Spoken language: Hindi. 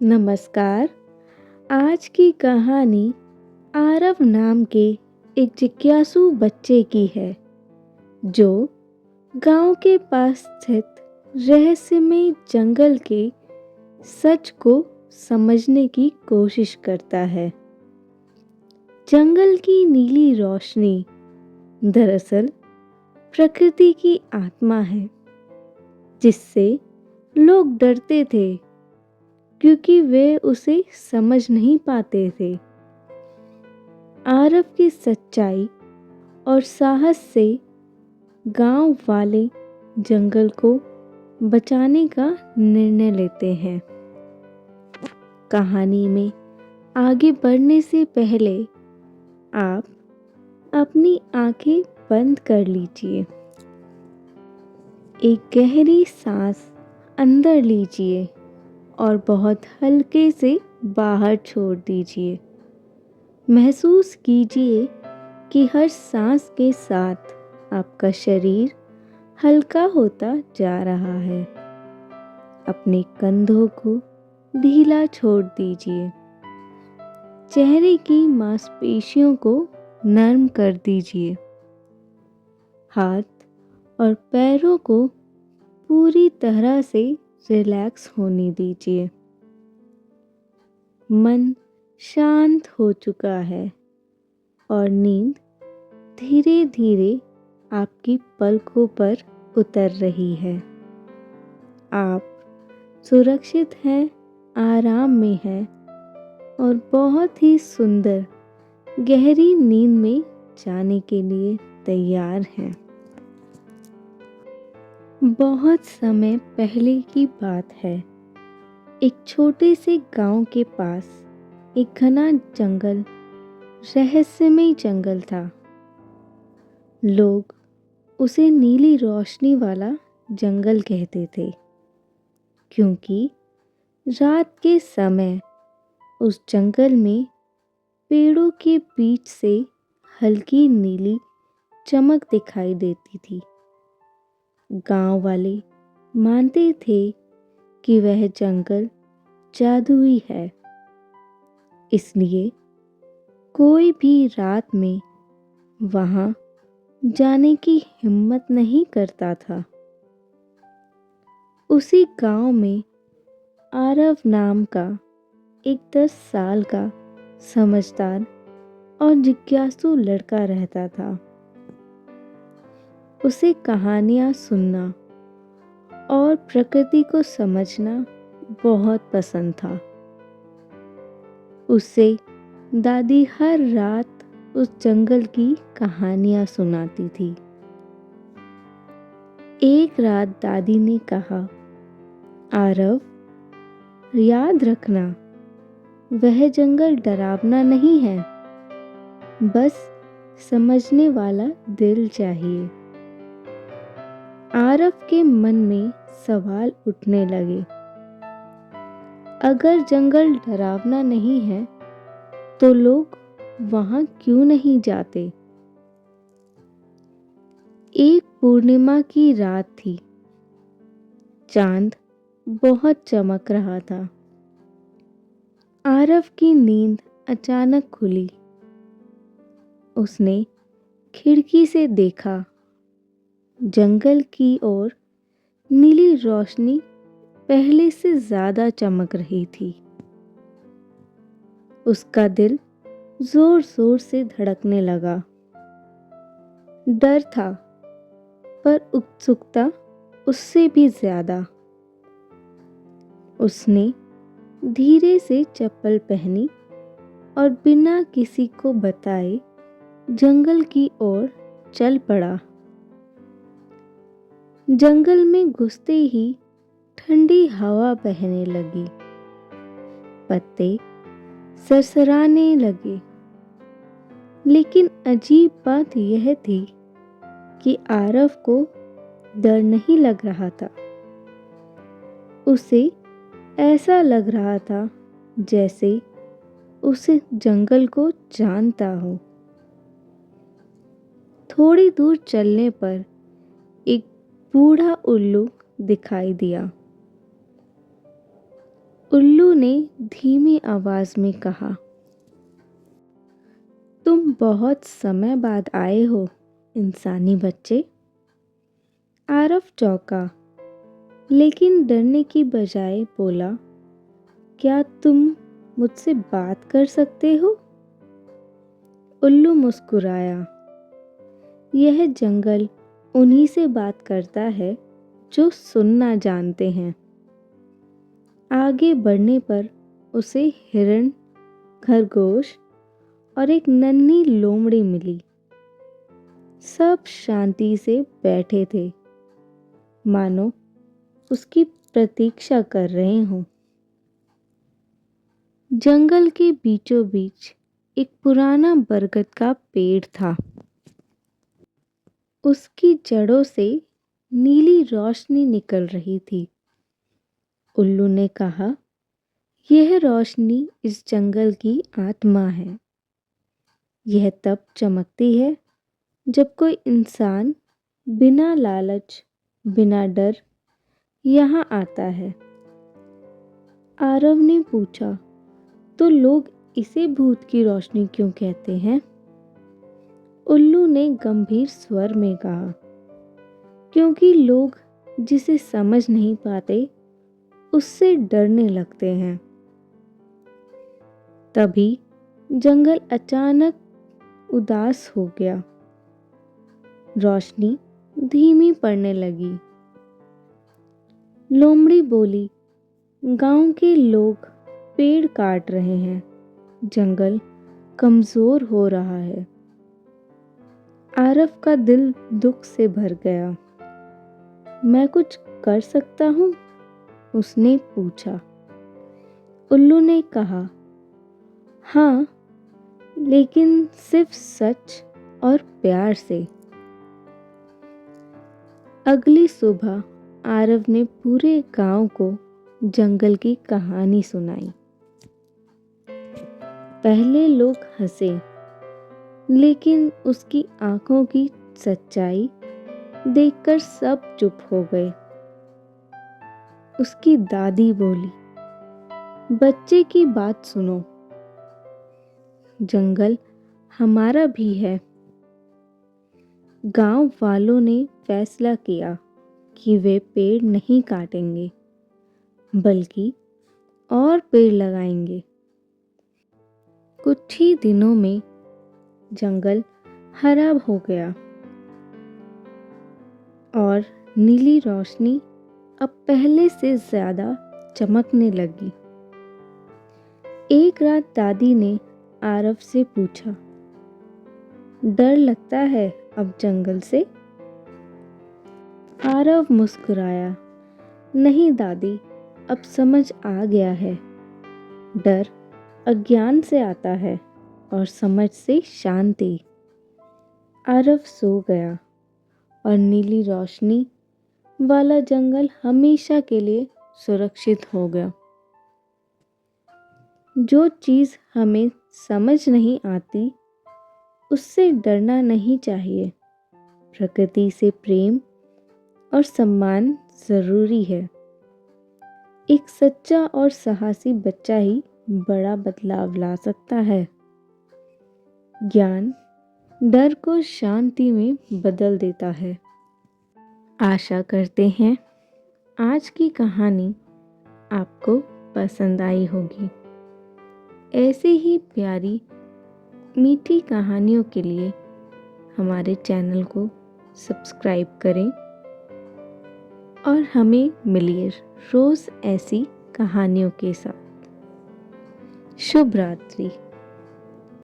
नमस्कार। आज की कहानी आरव नाम के एक जिज्ञासु बच्चे की है जो गांव के पास स्थित रहस्यमय जंगल के सच को समझने की कोशिश करता है। जंगल की नीली रोशनी दरअसल प्रकृति की आत्मा है जिससे लोग डरते थे क्योंकि वे उसे समझ नहीं पाते थे। आरव की सच्चाई और साहस से गांव वाले जंगल को बचाने का निर्णय लेते हैं। कहानी में आगे बढ़ने से पहले आप अपनी आंखें बंद कर लीजिए। एक गहरी सांस अंदर लीजिए और बहुत हल्के से बाहर छोड़ दीजिए। महसूस कीजिए कि हर सांस के साथ आपका शरीर हल्का होता जा रहा है। अपने कंधों को ढीला छोड़ दीजिए। चेहरे की मांसपेशियों को नर्म कर दीजिए। हाथ और पैरों को पूरी तरह से रिलैक्स होने दीजिए। मन शांत हो चुका है और नींद धीरे धीरे आपकी पलकों पर उतर रही है। आप सुरक्षित हैं, आराम में हैं और बहुत ही सुंदर गहरी नींद में जाने के लिए तैयार हैं। बहुत समय पहले की बात है। एक छोटे से गांव के पास एक घना जंगल, रहस्यमय जंगल था। लोग उसे नीली रोशनी वाला जंगल कहते थे क्योंकि रात के समय उस जंगल में पेड़ों के बीच से हल्की नीली चमक दिखाई देती थी। गांव वाले मानते थे कि वह जंगल जादुई है, इसलिए कोई भी रात में वहां जाने की हिम्मत नहीं करता था। उसी गांव में आरव नाम का एक 10 साल का समझदार और जिज्ञासु लड़का रहता था। उसे कहानियां सुनना और प्रकृति को समझना बहुत पसंद था। उसे दादी हर रात उस जंगल की कहानियां सुनाती थी। एक रात दादी ने कहा, आरव, याद रखना, वह जंगल डरावना नहीं है, बस समझने वाला दिल चाहिए। आरव के मन में सवाल उठने लगे। अगर जंगल डरावना नहीं है तो लोग वहां क्यों नहीं जाते? एक पूर्णिमा की रात थी। चांद बहुत चमक रहा था। आरव की नींद अचानक खुली। उसने खिड़की से देखा। जंगल की ओर नीली रोशनी पहले से ज्यादा चमक रही थी। उसका दिल जोर जोर से धड़कने लगा। डर था, पर उत्सुकता उससे भी ज्यादा। उसने धीरे से चप्पल पहनी और बिना किसी को बताए जंगल की ओर चल पड़ा। जंगल में घुसते ही ठंडी हवा बहने लगी। पत्ते सरसराने लगे। लेकिन अजीब बात यह थी कि आरव को डर नहीं लग रहा था। उसे ऐसा लग रहा था जैसे उसे जंगल को जानता हो। थोड़ी दूर चलने पर एक बूढ़ा उल्लू दिखाई दिया। उल्लू ने धीमी आवाज में कहा, तुम बहुत समय बाद आए हो इंसानी बच्चे। आरव चौंका, लेकिन डरने की बजाय बोला, क्या तुम मुझसे बात कर सकते हो? उल्लू मुस्कुराया, यह जंगल उन्हीं से बात करता है जो सुनना जानते हैं। आगे बढ़ने पर उसे हिरण, खरगोश और एक नन्ही लोमड़ी मिली। सब शांति से बैठे थे, मानो उसकी प्रतीक्षा कर रहे हों। जंगल के बीचों बीच एक पुराना बरगद का पेड़ था। उसकी जड़ों से नीली रोशनी निकल रही थी। उल्लू ने कहा, यह रोशनी इस जंगल की आत्मा है। यह तब चमकती है जब कोई इंसान बिना लालच, बिना डर यहाँ आता है। आरव ने पूछा, तो लोग इसे भूत की रोशनी क्यों कहते हैं? उल्लू ने गंभीर स्वर में कहा, क्योंकि लोग जिसे समझ नहीं पाते उससे डरने लगते हैं। तभी जंगल अचानक उदास हो गया। रोशनी धीमी पड़ने लगी। लोमड़ी बोली, गांव के लोग पेड़ काट रहे हैं, जंगल कमजोर हो रहा है। आरव का दिल दुख से भर गया। मैं कुछ कर सकता हूँ? उसने पूछा। उल्लू ने कहा, हाँ, लेकिन सिर्फ सच और प्यार से। अगली सुबह आरव ने पूरे गांव को जंगल की कहानी सुनाई। पहले लोग हंसे, लेकिन उसकी आंखों की सच्चाई देखकर सब चुप हो गए। उसकी दादी बोली, बच्चे की बात सुनो, जंगल हमारा भी है। गांव वालों ने फैसला किया कि वे पेड़ नहीं काटेंगे, बल्कि और पेड़ लगाएंगे। कुछ ही दिनों में जंगल हरा हो गया और नीली रोशनी अब पहले से ज्यादा चमकने लगी। एक रात दादी ने आरव से पूछा, डर लगता है अब जंगल से? आरव मुस्कुराया, नहीं दादी, अब समझ आ गया है। डर अज्ञान से आता है और समझ से शांति। आरव सो गया और नीली रोशनी वाला जंगल हमेशा के लिए सुरक्षित हो गया। जो चीज़ हमें समझ नहीं आती उससे डरना नहीं चाहिए। प्रकृति से प्रेम और सम्मान जरूरी है। एक सच्चा और साहसी बच्चा ही बड़ा बदलाव ला सकता है। ज्ञान डर को शांति में बदल देता है। आशा करते हैं आज की कहानी आपको पसंद आई होगी। ऐसे ही प्यारी मीठी कहानियों के लिए हमारे चैनल को सब्सक्राइब करें और हमें मिलिए रोज़ ऐसी कहानियों के साथ। शुभ रात्रि।